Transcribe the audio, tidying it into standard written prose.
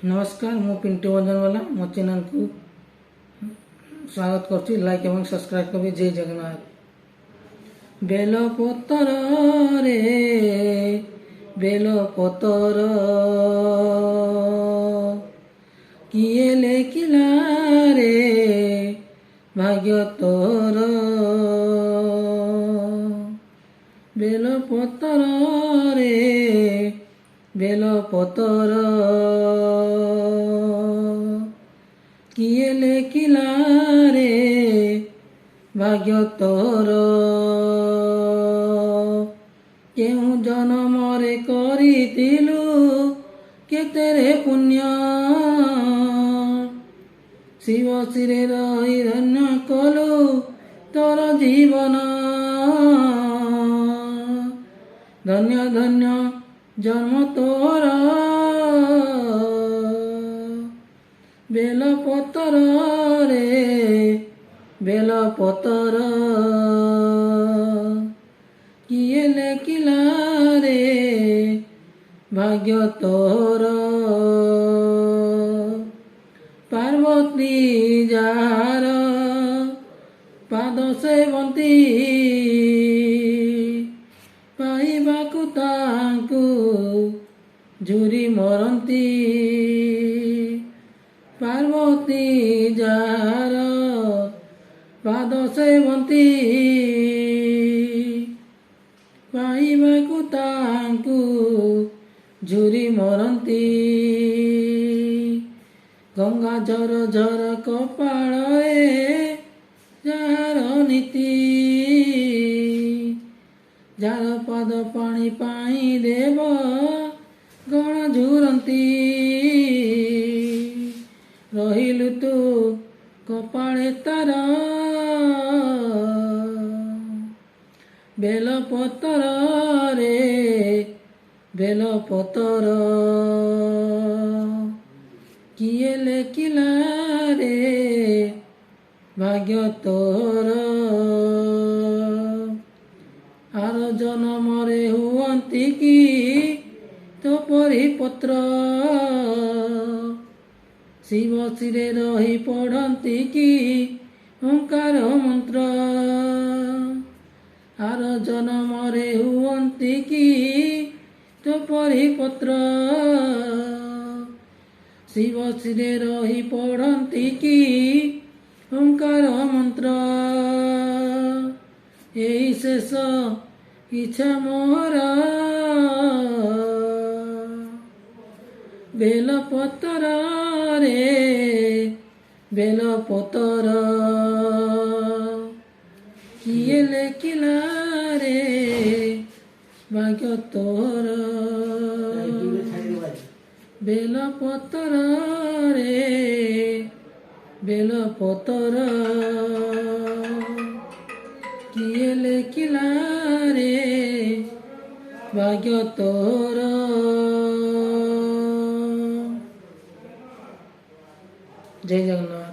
नमस्कार मु पिंटू भंजनवाला मो चैनल को स्वागत करछि। लाइक एवं सब्सक्राइब करी। जय जगन्नाथ। बेलपतर रे बेलपतर किए लेखिला रे भाग्य तोर। बेलपतर रे बेलपतर किए लेखिला रे भाग्य तोर। केउ जन्मरे करिथिलु केतेरे पुण्य शिव शिरे रही धन्य कलु तोर जीवन। धन्य धन्य जन्म तोर। बेलपतर रे बेलपतर किए लेखिला रे भाग्य तोर। पार्वती जार पाद सेवंती पाइबाकु तांकु झुरी मरंती। पार्वती जार पाद सेवंती पाइबाकु तांकु झुरी मरंती। गंगा झर झर कपाळे जार नीति जार पाद पानी पाई देव गण झुरंती। रहिलु तू कपाळे तार बेलपतर रे बेलपतर किए लेखिला रे भाग्य तोर। आर जन्मरे हुअंती कि तो परी पत्र शिव शिरे रही पढ़ंती कि ओंकार मंत्र। आर जन्मरे हुअंती कि तो परी पत्र शिव शिरे रही पढ़ंती कि ओंकार मंत्र। एई शेष इच्छा मोर बेलपतर रे बेलपतर किए लेखिला रे भाग्य तोर। बेलपतर रे बेलपतर किए लेखिला रे भाग्य तोर। जय जगन्नाथ।